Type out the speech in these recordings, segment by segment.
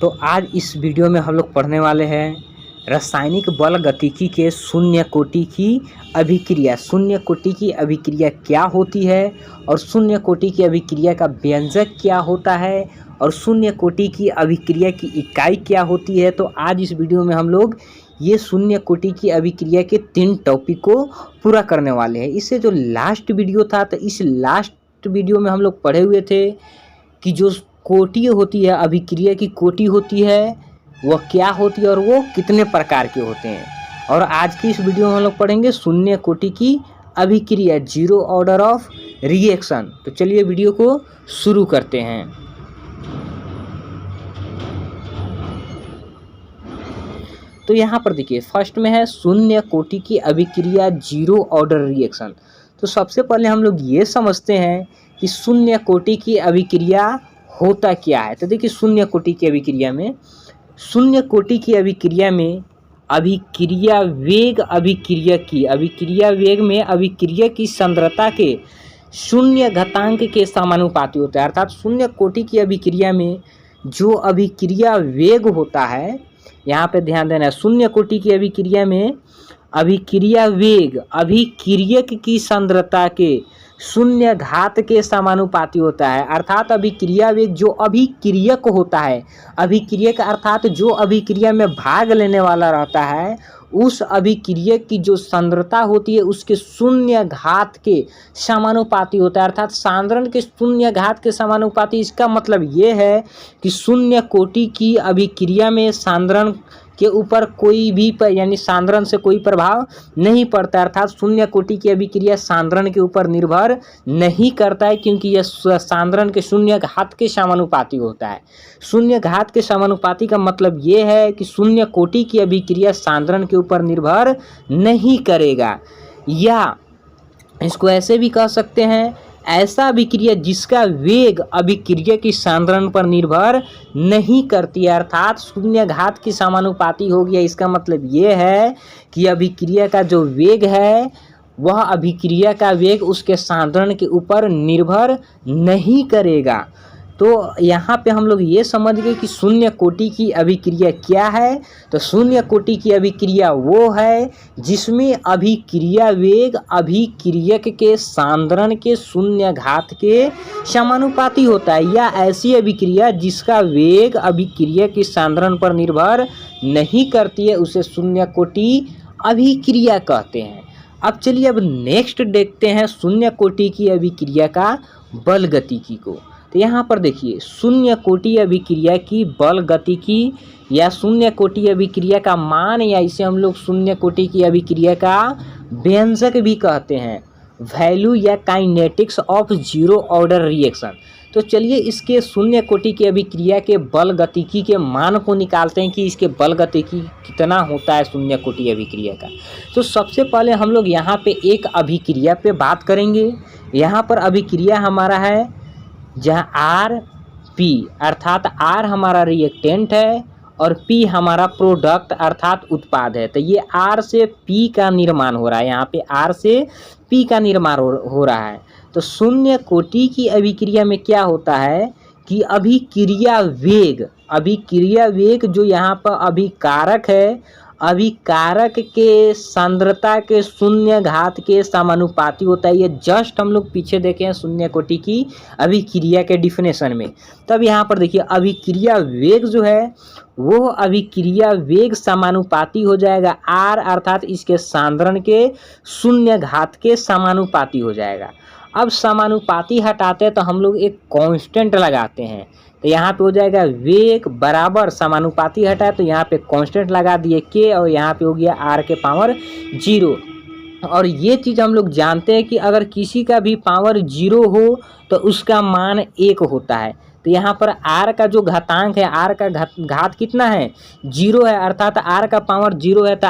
तो आज इस वीडियो में हम लोग पढ़ने वाले हैं रासायनिक बल गतिकी के शून्य कोटि की अभिक्रिया। शून्य कोटि की अभिक्रिया क्या होती है और शून्य कोटि की अभिक्रिया का व्यंजक क्या होता है और शून्य कोटि की अभिक्रिया की इकाई क्या होती है। तो आज इस वीडियो में हम लोग ये शून्य कोटि की अभिक्रिया के 3 टॉपिक को पूरा करने वाले हैं। इससे जो लास्ट वीडियो था, तो इस लास्ट वीडियो में हम लोग पढ़े हुए थे कि जो कोटि होती है, अभिक्रिया की कोटि होती है, वह क्या होती है और वो कितने प्रकार के होते हैं। और आज की इस वीडियो में हम लोग पढ़ेंगे शून्य कोटि की अभिक्रिया, जीरो ऑर्डर ऑफ रिएक्शन। तो चलिए वीडियो को शुरू करते हैं। तो यहाँ पर देखिए, फर्स्ट में है शून्य कोटि की अभिक्रिया, जीरो ऑर्डर रिएक्शन। तो सबसे पहले हम लोग ये समझते हैं कि शून्य कोटि की अभिक्रिया होता क्या है। तो देखिए, शून्य कोटि की अभिक्रिया में अभिक्रिया वेग अभिक्रिया वेग में अभिक्रिया की सांद्रता के शून्य घातांक के समानुपाती होता है। अर्थात शून्य कोटि की अभिक्रिया में जो अभिक्रिया वेग होता है, यहाँ पे ध्यान देना है, शून्य कोटि की अभिक्रिया में अभिक्रिया वेग अभिक्रियक की सांद्रता के शून्य घात के समानुपाती होता है। अर्थात अभिक्रिया वेग जो अभिक्रियक होता है, अभिक्रियक अर्थात जो अभिक्रिया में भाग लेने वाला रहता है, उस अभिक्रियक की जो सांद्रता होती है उसके शून्य घात के समानुपाती होता है। अर्थात सांद्रण के शून्य घात के समानुपाती। इसका मतलब ये है कि शून्य कोटि की अभिक्रिया में सांद्रण के ऊपर कोई भी यानी सांद्रण से कोई प्रभाव नहीं पड़ता। अर्थात शून्य कोटि की अभिक्रिया सांद्रण के ऊपर निर्भर नहीं करता है, क्योंकि यह सांद्रण के शून्य घात के समानुपाती होता है। शून्य घात के समानुपाती का मतलब ये है कि शून्य कोटि की अभिक्रिया सांद्रण के ऊपर निर्भर नहीं करेगा, या इसको ऐसे भी कह सकते हैं, ऐसा अभिक्रिया जिसका वेग अभिक्रिया की सांद्रण पर निर्भर नहीं करती है। अर्थात शून्य घात की समानुपाती हो गया। इसका मतलब ये है कि अभिक्रिया का जो वेग है वह अभिक्रिया का वेग उसके सांद्रण के ऊपर निर्भर नहीं करेगा। तो यहाँ पे हम लोग ये समझ गए कि शून्य कोटि की अभिक्रिया क्या है। तो शून्य कोटि की अभिक्रिया वो है जिसमें अभिक्रिया वेग अभिक्रियक के सांद्रण के शून्य घात के समानुपाती होता है, या ऐसी अभिक्रिया जिसका वेग अभिक्रिया के सांद्रण पर निर्भर नहीं करती है, उसे शून्य कोटि अभिक्रिया कहते हैं। अब चलिए, अब नेक्स्ट देखते हैं शून्य कोटि की अभिक्रिया का बल गतिकी को। तो यहाँ पर देखिए, शून्य कोटि अभिक्रिया की बल गतिकी या शून्य कोटि अभिक्रिया का मान, या इसे हम लोग शून्य कोटि की अभिक्रिया का व्यंजक भी कहते हैं, वैल्यू या kinetics of zero order reaction. तो चलिए, इसके शून्य कोटि की अभिक्रिया के बल गतिकी के मान को निकालते हैं कि इसके बल गतिकी कितना होता है शून्य कोटि अभिक्रिया का। तो सबसे पहले हम लोग यहाँ पे एक अभिक्रिया पे बात करेंगे। यहाँ पर अभिक्रिया हमारा है जहाँ आर पी, अर्थात आर हमारा रिएक्टेंट है और पी हमारा प्रोडक्ट अर्थात उत्पाद है। तो ये आर से पी का निर्माण हो रहा है, यहाँ पे आर से पी का निर्माण हो रहा है। तो शून्य कोटि की अभिक्रिया में क्या होता है कि अभिक्रिया वेग जो यहाँ पर अभिकारक है, अभिकारक के सांद्रता के शून्य घात के समानुपाती होता है। ये जस्ट हम लोग पीछे देखे हैं शून्य कोटि की अभिक्रिया के डिफिनेशन में। तब यहाँ पर देखिए, अभिक्रिया वेग जो है वो अभिक्रिया वेग समानुपाती हो जाएगा आर, अर्थात इसके सांद्रण के शून्य घात के समानुपाती हो जाएगा। अब समानुपाती हटाते हैं तो हम लोग एक कांस्टेंट लगाते हैं। तो यहाँ पे हो जाएगा वेग बराबर, समानुपाती हटा तो यहाँ पे कांस्टेंट लगा दिए के, और यहाँ पे हो गया आर के पावर 0। और ये चीज़ हम लोग जानते हैं कि अगर किसी का भी पावर 0 हो तो उसका मान 1 होता है। तो यहाँ पर आर का जो घातांक है, आर का घात कितना है, 0 है। अर्थात आर का पावर 0 है तो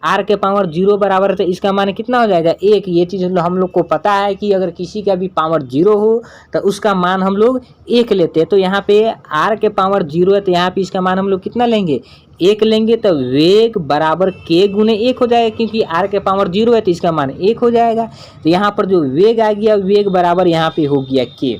आर के पावर 0 बराबर है, तो इसका मान कितना हो जाएगा, 1। ये चीज़ हम लोग को पता है कि अगर किसी का भी पावर 0 हो तो उसका मान हम लोग 1 लेते हैं। तो यहाँ पे आर के पावर 0 है तो यहाँ पे इसका मान हम लोग कितना लेंगे, 1 लेंगे। तो वेग बराबर के गुने 1 हो जाएगा, क्योंकि आर के पावर 0 है तो इसका मान 1 हो जाएगा। तो यहाँ पर जो वेग आ गया, वेग बराबर यहाँ पे हो गया के।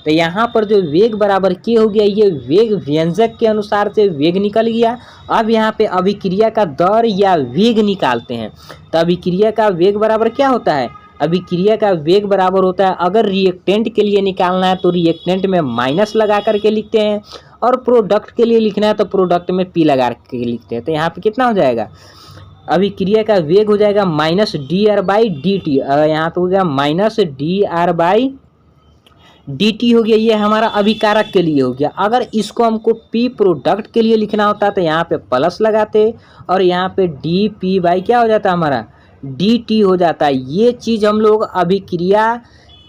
तो यहाँ पर जो वेग बराबर के हो गया, ये वेग व्यंजक के अनुसार से वेग निकल गया। अब यहाँ पे अभिक्रिया का दर या वेग निकालते हैं। तो अभिक्रिया का वेग बराबर क्या होता है, अभिक्रिया का वेग बराबर होता है, अगर रिएक्टेंट के लिए निकालना है तो रिएक्टेंट में माइनस लगा करके लिखते हैं, और प्रोडक्ट के लिए लिखना है तो प्रोडक्ट में पी लगा के लिखते हैं। तो यहाँ पे कितना हो जाएगा, अभिक्रिया का वेग हो जाएगा minus D R by D T. यहाँ पे हो गया minus D R by D T हो गया, ये हमारा अभिकारक के लिए हो गया। अगर इसको हमको पी प्रोडक्ट के लिए लिखना होता तो यहाँ पे प्लस लगाते, और यहाँ पे डी पी बाई क्या हो जाता है हमारा डी टी हो जाता है। ये चीज़ हम लोग अभिक्रिया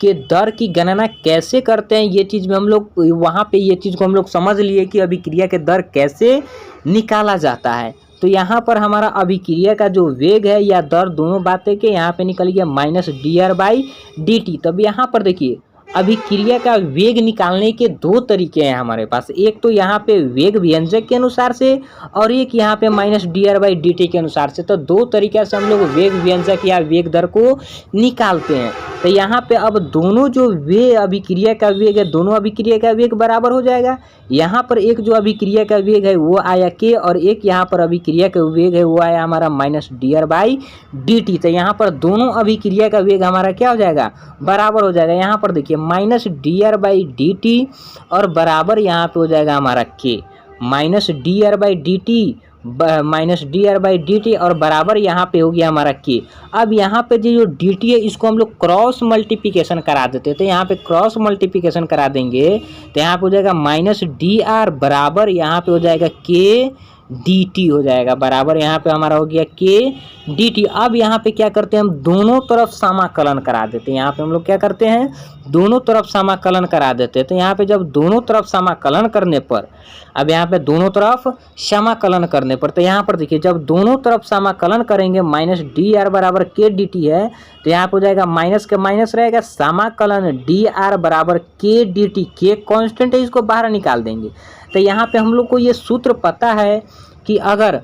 के दर की गणना कैसे करते हैं, ये चीज़ में हम लोग वहाँ पे ये चीज़ को हम लोग समझ लिए कि अभिक्रिया के दर कैसे निकाला जाता है। तो यहाँ पर हमारा अभिक्रिया का जो वेग है या दर, दोनों बातें के यहाँ पे निकल गया minus D R by D T. तब यहाँ पर देखिए अभिक्रिया का वेग निकालने के दो तरीके हैं हमारे पास, एक तो यहाँ पे वेग व्यंजक के अनुसार से, और एक यहाँ पे minus D R by D T के अनुसार से। तो दो तरीके से हम लोग वेग व्यंजक या वेग दर को निकालते हैं। तो यहाँ पे अब दोनों जो वे अभिक्रिया का वेग है, दोनों अभिक्रिया का वेग बराबर हो जाएगा। यहाँ पर एक जो अभिक्रिया का वेग है वो आया के, और एक यहाँ पर अभिक्रिया का वेग है वो आया हमारा minus D R by D T. तो यहाँ पर दोनों अभिक्रिया का वेग हमारा क्या हो जाएगा, बराबर हो जाएगा। यहाँ पर देखिए minus D R by D T और बराबर यहाँ पे हो जाएगा हमारा के, minus D R by D T minus D R by D T और बराबर यहाँ पे हो गया हमारा के। अब यहाँ पे जो डी टी है इसको हम लोग क्रॉस मल्टीप्लिकेशन करा देते हैं। तो यहाँ पे क्रॉस मल्टीप्लिकेशन करा देंगे तो यहाँ पे हो जाएगा माइनस डी आर बराबर यहाँ पे हो जाएगा के डी टी हो जाएगा, बराबर यहाँ पे हमारा हो गया के डी टी। अब यहाँ पे क्या करते हैं हम दोनों तरफ समाकलन करा देते हैं। यहाँ पे हम लोग क्या करते हैं दोनों तरफ समाकलन करा देते हैं। तो यहाँ पे जब दोनों तरफ समाकलन करने पर, अब यहाँ पे दोनों तरफ समाकलन करने पर, तो यहाँ पर देखिए जब दोनों तरफ समाकलन करेंगे माइनस डी आर बराबर के डी टी है, तो यहाँ पे हो जाएगा माइनस के माइनस रहेगा, समाकलन डी आर बराबर के डी टी, के कॉन्स्टेंट है इसको बाहर निकाल देंगे। तो यहाँ पे हम लोग को ये सूत्र पता है कि अगर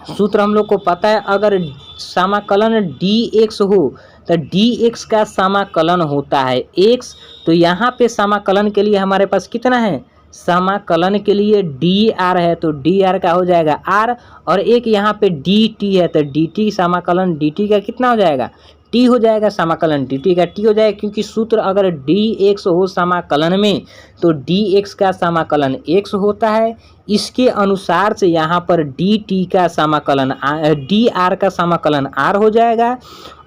सूत्र हम लोग को पता है अगर समाकलन डी एक्स हो तो डी एक्स का समाकलन होता है एक्स। तो यहाँ पे समाकलन के लिए हमारे पास कितना है, समाकलन के लिए डी आर है तो डी आर का हो जाएगा आर, और एक यहाँ पे डी टी है तो डी टी समाकलन डी टी का कितना हो जाएगा टी हो जाएगा, समाकलन डी टी का टी हो जाएगा। क्योंकि सूत्र अगर डी एक्स हो समाकलन में तो डी एक्स का समाकलन एक्स होता है, इसके अनुसार से यहाँ पर डी टी का समाकलन डी आर का समाकलन आर हो जाएगा,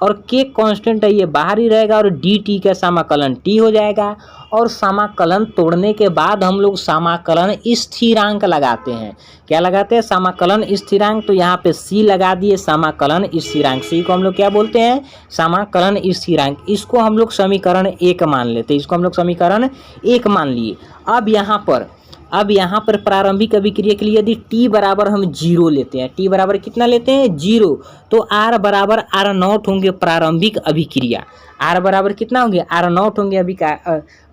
और के कांस्टेंट है ये बाहर ही रहेगा, और डी टी का समाकलन टी हो जाएगा। और समाकलन तोड़ने के बाद हम लोग समाकलन स्थिरांक लगाते हैं। क्या लगाते हैं, समाकलन स्थिरांक। तो यहाँ पे सी लगा दिए, समाकलन स्थिरांक, सी को हम लोग क्या बोलते हैं, समाकलन स्थिरांक। इसको हम लोग समीकरण एक मान लेते हैं, इसको हम लोग समीकरण एक मान लिए। अब यहाँ पर प्रारंभिक अभिक्रिया के लिए यदि टी बराबर हम जीरो लेते हैं, टी बराबर कितना लेते हैं जीरो, तो आर बराबर आर नॉट होंगे प्रारंभिक अभिक्रिया, आर बराबर कितना होंगे आर नॉट होंगे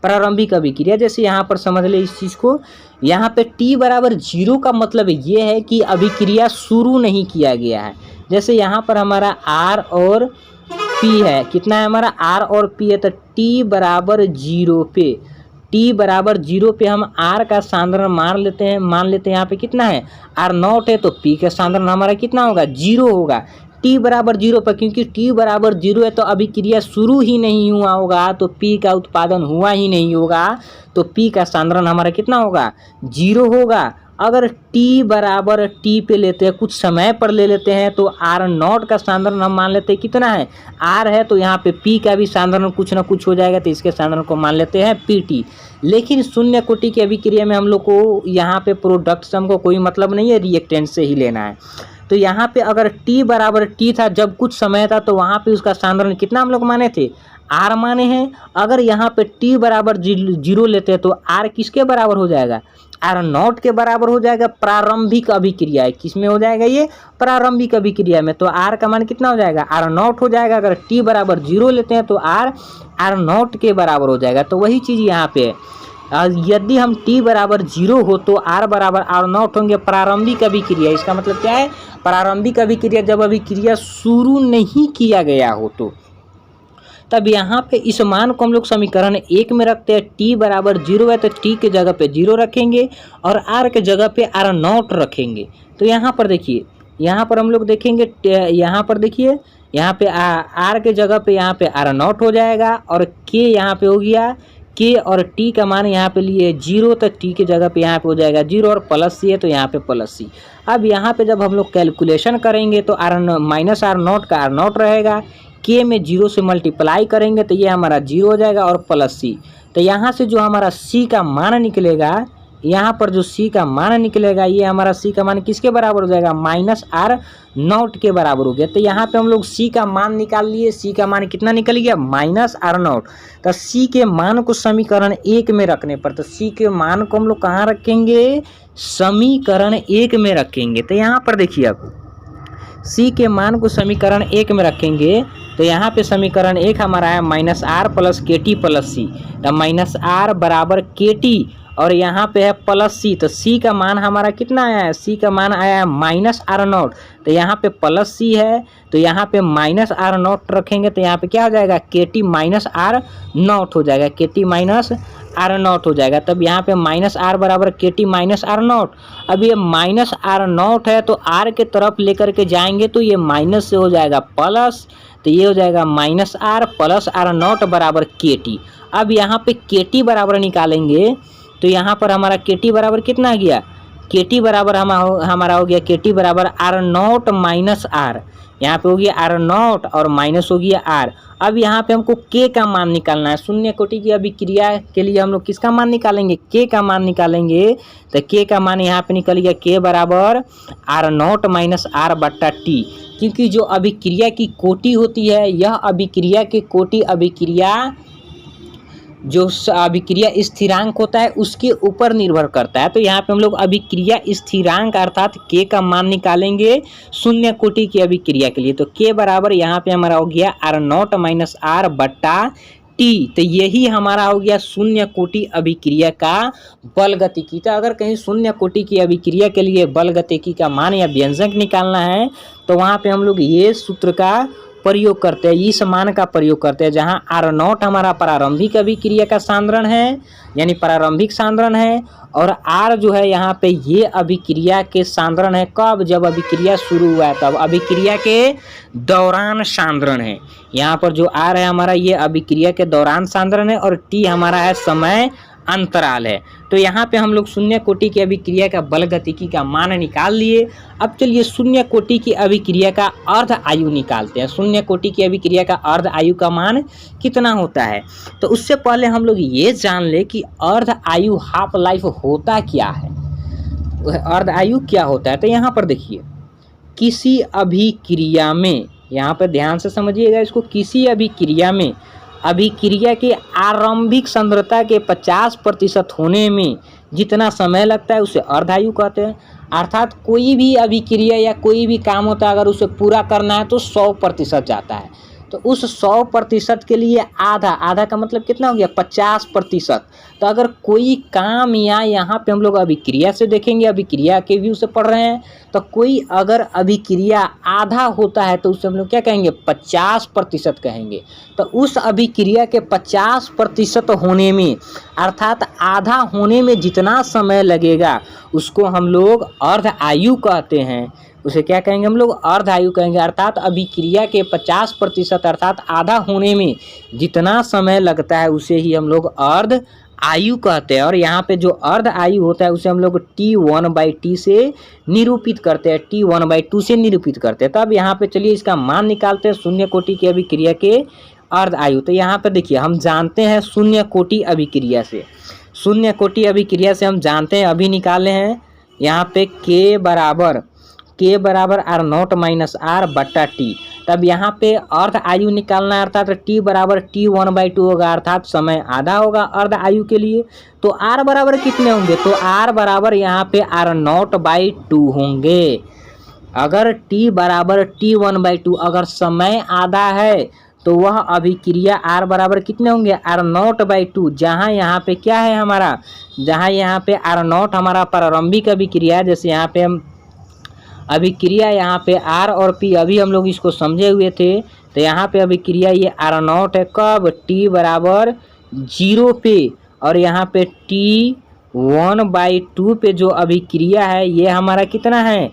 प्रारंभिक अभिक्रिया। जैसे यहाँ पर समझ ले इस चीज़ को, यहाँ पे टी बराबर जीरो का मतलब ये है कि अभिक्रिया शुरू नहीं किया गया है। जैसे यहाँ पर हमारा आर और पी है, कितना है हमारा आर और पी है, तो टी बराबर जीरो पे, टी बराबर जीरो पे हम आर का सांद्रण मान लेते हैं यहाँ पे कितना है आर नॉट है, तो पी का सांद्रण हमारा कितना होगा जीरो होगा टी बराबर जीरो पर। क्योंकि टी बराबर जीरो है तो अभिक्रिया शुरू ही नहीं हुआ होगा, तो पी का उत्पादन हुआ ही नहीं होगा, तो पी का सांद्रण हमारा कितना होगा जीरो होगा। अगर टी बराबर टी पे लेते हैं, कुछ समय पर ले लेते हैं, तो आर नॉट का सांद्रण हम मान लेते हैं कितना है आर है, तो यहाँ पे पी का भी सांद्रण कुछ ना कुछ हो जाएगा, तो इसके सांद्रण को मान लेते हैं पी टी। लेकिन शून्य कोटि की अभिक्रिया में हम लोग को यहाँ पे प्रोडक्ट से हमको कोई मतलब नहीं है, रिएक्टेंट से ही लेना है। तो यहाँ पे अगर टी बराबर टी था जब कुछ समय था, तो वहाँ पे उसका सांद्रण कितना हम लोग माने थे आर माने हैं। अगर यहाँ पे टी बराबर जीरो लेते हैं तो आर किसके बराबर हो जाएगा आर नॉट के बराबर हो जाएगा। प्रारंभिक अभिक्रिया है, किस में हो जाएगा ये प्रारंभिक अभिक्रिया में, तो आर का मान कितना हो जाएगा आर नॉट हो जाएगा। अगर टी बराबर जीरो लेते हैं तो आर नॉट के बराबर हो जाएगा। तो वही चीज़ यहाँ पे यदि हम टी बराबर जीरो हो तो आर बराबर आर नॉट होंगे प्रारंभिक अभिक्रिया। इसका मतलब क्या है, प्रारंभिक अभिक्रिया जब अभिक्रिया शुरू नहीं किया गया हो तो तब यहाँ पे इस मान को हम लोग समीकरण 1 में रखते हैं। t बराबर 0 है तो t के जगह पे 0 रखेंगे और r के जगह पे r0 रखेंगे। तो यहाँ पर देखिए, यहाँ पर हम लोग देखेंगे, यहाँ पर देखिए, यहाँ पे r के जगह पे यहाँ पे r0 हो जाएगा और k यहाँ पे हो गया k और t का मान यहाँ पे लिए 0 तो t के जगह पे यहाँ पे हो जाएगा 0 और प्लस c है तो यहाँ पे प्लस c। अब यहाँ पे जब हम लोग कैलकुलेशन करेंगे तो माइनस r0 का r0 रहेगा, k में 0 से मल्टीप्लाई करेंगे तो ये हमारा 0 हो जाएगा और प्लस c। तो यहाँ से जो हमारा c का मान निकलेगा, यहाँ पर जो c का मान निकलेगा, ये हमारा c का मान किसके बराबर हो जाएगा, माइनस r0 के बराबर हो गया। तो यहाँ पे हम लोग c का मान निकाल लिए, c का मान कितना निकल गया, माइनस r0। तो c के मान को समीकरण 1 में रखने पर, तो c के मान को हम लोग कहाँ रखेंगे, समीकरण 1 में रखेंगे। तो यहाँ पर देखिए, अब c के मान को समीकरण 1 में रखेंगे तो यहाँ पे समीकरण 1 हमारा है माइनस r प्लस के टी प्लस सी। तो माइनस r बराबर के टी और यहाँ पे है प्लस सी। तो c का मान हमारा कितना आया है, c का मान आया है माइनस r0। तो यहाँ पे प्लस सी है तो यहाँ पे माइनस r0 रखेंगे तो यहाँ पे क्या हो जाएगा, के टी माइनस r0 हो जाएगा, के टी माइनस r0 हो जाएगा। तब यहाँ पे माइनस r बराबर के टी माइनस r0। अब ये माइनस r0 है तो r के तरफ लेकर के जाएंगे तो ये माइनस से हो जाएगा प्लस, तो ये हो जाएगा माइनस r प्लस r0 बराबर के टी। अब यहाँ पे के टी बराबर निकालेंगे तो यहाँ पर हमारा के टी बराबर कितना आ गया, के टी बराबर हमारा हो गया के टी बराबर r0 माइनस r। यहाँ पे हो गया r0 और माइनस हो गया r। अब यहाँ पे हमको k का मान निकालना है। शून्य कोटि की अभिक्रिया के लिए हम लोग किसका मान निकालेंगे, k का मान निकालेंगे। तो k का मान यहाँ पे निकल गया k बराबर r0 माइनस r बट्टा t, क्योंकि जो अभिक्रिया की कोटि होती है, यह अभिक्रिया की कोटि अभिक्रिया जो अभिक्रिया स्थिरांक होता है उसके ऊपर निर्भर करता है। तो यहाँ पे हम लोग अभिक्रिया स्थिरांक अर्थात k का मान निकालेंगे शून्य कोटि की अभिक्रिया के लिए। तो k बराबर यहाँ पे हमारा हो गया r0 माइनस r बट्टा t। तो यही हमारा हो गया शून्य कोटि अभिक्रिया का बल गतिकी। तो अगर कहीं शून्य कोटि की अभिक्रिया के लिए बल गतिकी का मान या व्यंजक निकालना है तो वहाँ पे हम लोग ये सूत्र का प्रयोग करते हैं, इस मान का प्रयोग करते हैं, जहां r0 हमारा प्रारंभिक अभिक्रिया का सांद्रण है यानी प्रारंभिक सांद्रण है और r जो है यहाँ पे ये अभिक्रिया के सांद्रण है। कब, जब अभिक्रिया शुरू हुआ है तब अभिक्रिया के दौरान सांद्रण है। यहाँ पर जो r है हमारा ये अभिक्रिया के दौरान सांद्रण है और t हमारा है समय अंतराल है। तो यहाँ पे हम लोग शून्य कोटि की अभिक्रिया का बल गतिकी का मान निकाल लिए। अब चलिए शून्य कोटि की अभिक्रिया का अर्ध आयु निकालते हैं। शून्य कोटि की अभिक्रिया का अर्ध आयु का मान कितना होता है, तो उससे पहले हम लोग ये जान ले कि अर्ध आयु हाफ लाइफ होता क्या है, अर्ध आयु क्या होता है। तो यहाँ पर देखिए, किसी अभिक्रिया में, यहाँ पर ध्यान से समझिएगा इसको, किसी अभिक्रिया में अभिक्रिया के आरंभिक सांद्रता के 50% होने में जितना समय लगता है उसे अर्ध आयु कहते हैं। अर्थात कोई भी अभिक्रिया या कोई भी काम होता है अगर उसे पूरा करना है तो 100% जाता है। तो उस 100% के लिए आधा का मतलब कितना हो गया, 50%। तो अगर कोई काम या यहाँ पे हम लोग अभिक्रिया से देखेंगे, अभिक्रिया के व्यू से पढ़ रहे हैं, तो कोई अगर अभिक्रिया आधा होता है तो उसे हम लोग क्या कहेंगे, 50% कहेंगे। तो उस अभिक्रिया के 50% होने में अर्थात आधा होने में जितना समय लगेगा उसको हम लोग अर्ध आयु कहते हैं। उसे क्या कहेंगे, हम लोग अर्ध आयु कहेंगे। अर्थात अभिक्रिया के 50% अर्थात आधा होने में जितना समय लगता है उसे ही हम लोग अर्ध आयु कहते हैं। और यहाँ पे जो अर्ध आयु होता है उसे हम लोग T1/T से निरूपित करते हैं, T1/2 से निरूपित करते हैं। तब यहाँ पे चलिए इसका मान निकालते हैं शून्य कोटि की अभिक्रिया के अर्ध आयु। तो यहाँ पे देखिए, हम जानते हैं शून्य कोटि अभिक्रिया से, शून्य कोटि अभिक्रिया से हम जानते हैं, अभी निकाले हैं यहाँ पे k बराबर r0 माइनस r बट्टा t। तब यहाँ पे अर्ध आयु निकालना है अर्थात t बराबर T1/2 होगा, अर्थात समय आधा होगा अर्ध आयु के लिए। तो r बराबर कितने होंगे, तो r बराबर यहाँ पे r0/2 होंगे। अगर t बराबर T1/2 अगर समय आधा है तो वह अभिक्रिया r बराबर कितने होंगे, r0/2। जहाँ यहाँ पे क्या है हमारा, जहाँ यहाँ पे r0 हमारा प्रारंभिक अभिक्रिया, जैसे यहाँ पे हम अभिक्रिया यहाँ पे r और p अभी हम लोग इसको समझे हुए थे। तो यहाँ पे अभिक्रिया ये R0 है कब, t बराबर 0 पे, और यहाँ पे T1/2 पे जो अभिक्रिया है ये हमारा कितना है,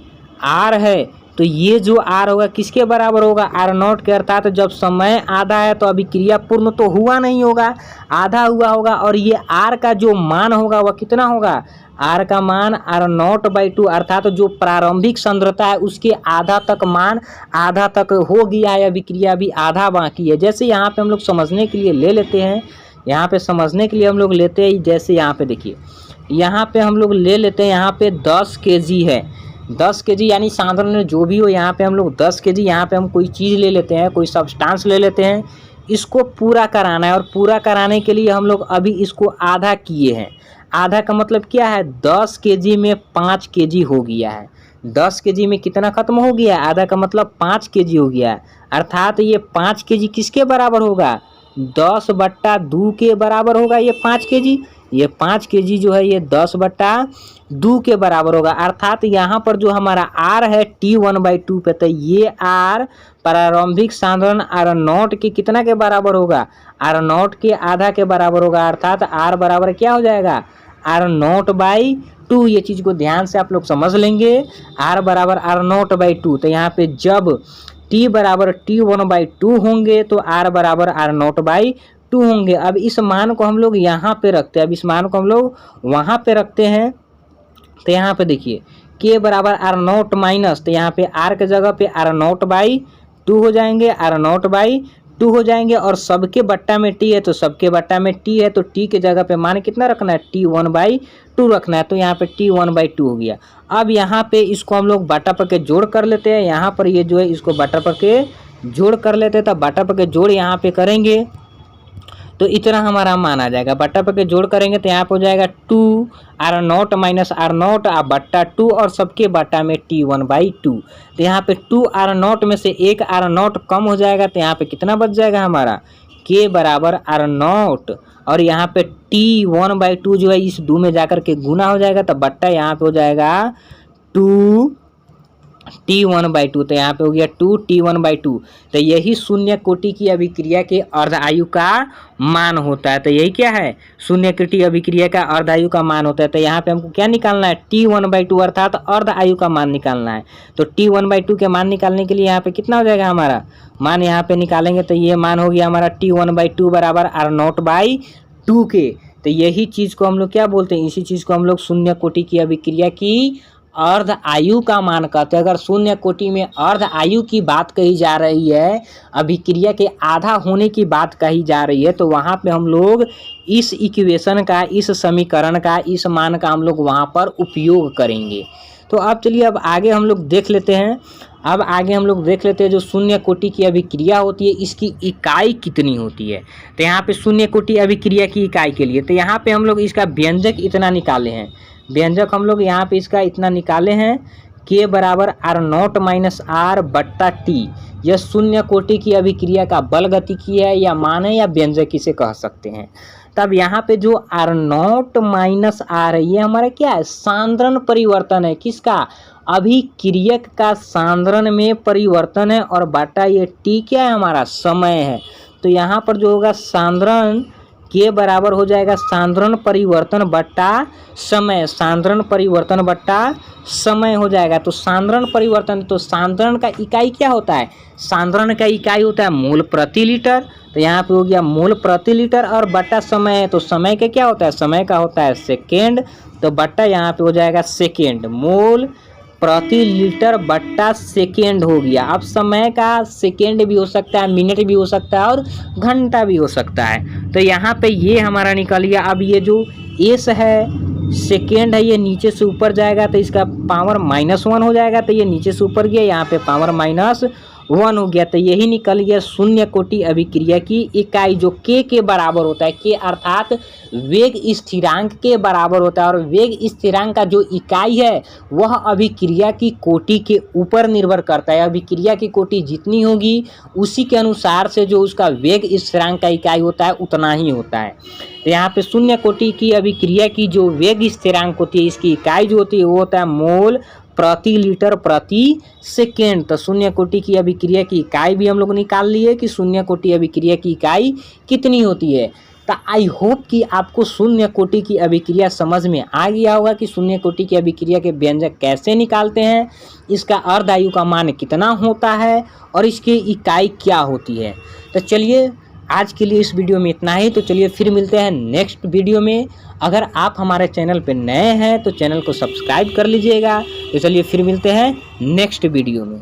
R है। तो ये जो R होगा किसके बराबर होगा, R0 के, अर्थात जब समय आधा है तो अभिक्रिया पूर्ण तो हुआ नहीं होगा, आधा हुआ होगा, और ये R का जो मान होगा वह कितना होगा, R का मान R0/2, अर्थात जो प्रारंभिक सांद्रता है उसके आधा तक मान आधा तक हो गया है, अभिक्रिया अभी आधा बाकी है। जैसे यहाँ पे हम लोग समझने के लिए ले लेते हैं, यहाँ पे समझने के लिए हम लोग लेते हैं, जैसे यहाँ पे देखिए, यहाँ पे हम लोग ले लेते हैं, यहाँ पे 10 kg है, 10 kg यानी साधारण जो भी हो, यहाँ पे हम लोग 10 kg, यहाँ पे हम कोई चीज़ ले लेते हैं, कोई सब्सटेंस ले लेते हैं, इसको पूरा कराना है, और पूरा कराने के लिए हम लोग अभी इसको आधा किए हैं। आधा का मतलब क्या है, 10 kg में 5 kg हो गया है, 10 kg में कितना खत्म हो गया, आधा का मतलब 5 kg हो गया है, अर्थात ये 5 kg किसके बराबर होगा, 10/2 के बराबर होगा ये 5 kg। ये 5 kg जो है ये 10/2 के बराबर होगा, अर्थात यहाँ पर जो हमारा R है T1/2 पे, तो ये R प्रारंभिक सांद्रण R0 के कितना के बराबर होगा, R0 के आधा के बराबर होगा, अर्थात R बराबर क्या हो जाएगा, R0/2। ये चीज़ को ध्यान से आप लोग समझ लेंगे, R बराबर R0/2। तो यहाँ पे जब T बराबर T1/2 होंगे तो R बराबर R0/2 होंगे। अब इस मान को हम लोग यहाँ पे रखते हैं, अब इस मान को हम लोग वहाँ पे रखते हैं, तो यहाँ पे देखिए K बराबर R0 माइनस, तो यहाँ पे R के जगह पे R0/2 हो जाएंगे, R0/2 हो जाएंगे, और सबके बट्टा में T है तो सबके बट्टा में T है, तो T के जगह पे मान कितना रखना है, T1/2 रखना है, तो यहाँ पे T1/2 हो गया। अब यहाँ पे इसको हम लोग बटा पर के जोड़ कर लेते हैं, यहाँ पर ये जो है इसको बटा पर के जोड़ कर लेते हैं, तब बटा पर के जोड़ यहाँ पे करेंगे तो इतना हमारा मान आ जाएगा, बट्टा पर के जोड़ करेंगे तो यहाँ पे हो जाएगा 2 R0 माइनस R0 बट्टा 2, और सबके बट्टा में T1/2। तो यहाँ पे 2 R0 में से एक R0 कम हो जाएगा, तो यहाँ पे कितना बच जाएगा हमारा, K बराबर R0, और यहाँ पे T1/2 जो है इस 2 में जाकर के गुना हो जाएगा, तो बट्टा यहाँ पे हो जाएगा 2 T1/2, तो यहाँ पे हो गया 2 T1/2। तो यही शून्य कोटि की अभिक्रिया के अर्ध आयु का मान होता है। तो यही क्या है, शून्य कोटि अभिक्रिया का अर्ध आयु का मान होता है। तो यहाँ पे हमको क्या निकालना है, T1/2, अर्थात अर्ध आयु का मान निकालना है। तो T1/2 के मान निकालने के लिए यहाँ पे कितना हो जाएगा हमारा मान, यहाँ पे निकालेंगे तो ये मान हो गया हमारा T1/2 बराबर R0/2 के। तो यही चीज़ को हम लोग क्या बोलते हैं, इसी चीज़ को हम लोग शून्य कोटि की अभिक्रिया की अर्ध आयु का मान कहते हैं। अगर शून्य कोटि में अर्ध आयु की बात कही जा रही है, अभिक्रिया के आधा होने की बात कही जा रही है, तो वहाँ पे हम लोग इस इक्वेशन का, इस समीकरण का, इस मान का हम लोग वहाँ पर उपयोग करेंगे। तो अब चलिए अब आगे हम लोग देख लेते हैं। अब आगे हम लोग देख लेते हैं जो शून्य कोटि की अभिक्रिया होती है इसकी इकाई कितनी होती है। तो यहाँ पे शून्य कोटि अभिक्रिया की इकाई के लिए तो यहाँ पे हम लोग इसका व्यंजक इतना निकाले हैं, व्यंजक हम लोग यहाँ पे इसका इतना निकाले हैं, K बराबर R0 माइनस R बट्टा T। यह शून्य कोटि की अभिक्रिया का बल गतिकी है या मान है या व्यंजक इसे कह सकते हैं। तब यहाँ पे जो R0 माइनस R है ये हमारा क्या है, सांद्रण परिवर्तन है। किसका, अभिक्रियक का सांद्रण में परिवर्तन है, और बटा ये T क्या है हमारा, समय है। तो यहाँ पर जो होगा सांद्रण K बराबर हो जाएगा सांद्रण परिवर्तन बट्टा समय, सांद्रण परिवर्तन बट्टा समय हो जाएगा। तो सांद्रण परिवर्तन, तो सांद्रण का इकाई क्या होता है, सांद्रण का इकाई होता है मोल प्रति लीटर। तो यहाँ पे हो गया मोल प्रति लीटर, और बट्टा समय है, तो समय का क्या होता है, समय का होता है सेकेंड, तो बट्टा यहाँ पे हो जाएगा सेकेंड, मोल प्रति लीटर बट्टा सेकेंड हो गया। अब समय का सेकेंड भी हो सकता है, मिनट भी हो सकता है, और घंटा भी हो सकता है। तो यहाँ पे ये हमारा निकल गया। अब ये जो एस है, सेकेंड है, ये नीचे से ऊपर जाएगा तो इसका पावर -1 हो जाएगा, तो ये नीचे से ऊपर गया, यहाँ पे पावर -1 हो गया। तो यही निकल गया शून्य कोटि अभिक्रिया की इकाई, जो K के बराबर होता है। K अर्थात वेग स्थिरांक के बराबर होता है, और वेग स्थिरांक का जो इकाई है वह अभिक्रिया की कोटि के ऊपर निर्भर करता है। अभिक्रिया की कोटि जितनी होगी उसी के अनुसार से जो उसका वेग स्थिरांक का इकाई होता है उतना ही होता है। तो यहाँ पे शून्य कोटि की अभिक्रिया की जो वेग स्थिरांक होती है, इसकी इकाई जो होती है वो होता है मोल प्रति लीटर प्रति सेकेंड। तो शून्य कोटि की अभिक्रिया की इकाई भी हम लोग निकाल लिए कि शून्य कोटि अभिक्रिया की इकाई कितनी होती है। तो आई होप कि आपको शून्य कोटि की अभिक्रिया समझ में आ गया होगा कि शून्य कोटि की अभिक्रिया के व्यंजक कैसे निकालते हैं, इसका अर्धायु का मान कितना होता है और इसकी इकाई क्या होती है। तो चलिए आज के लिए इस वीडियो में इतना ही। तो चलिए फिर मिलते हैं नेक्स्ट वीडियो में। अगर आप हमारे चैनल पर नए हैं तो चैनल को सब्सक्राइब कर लीजिएगा। तो चलिए फिर मिलते हैं नेक्स्ट वीडियो में।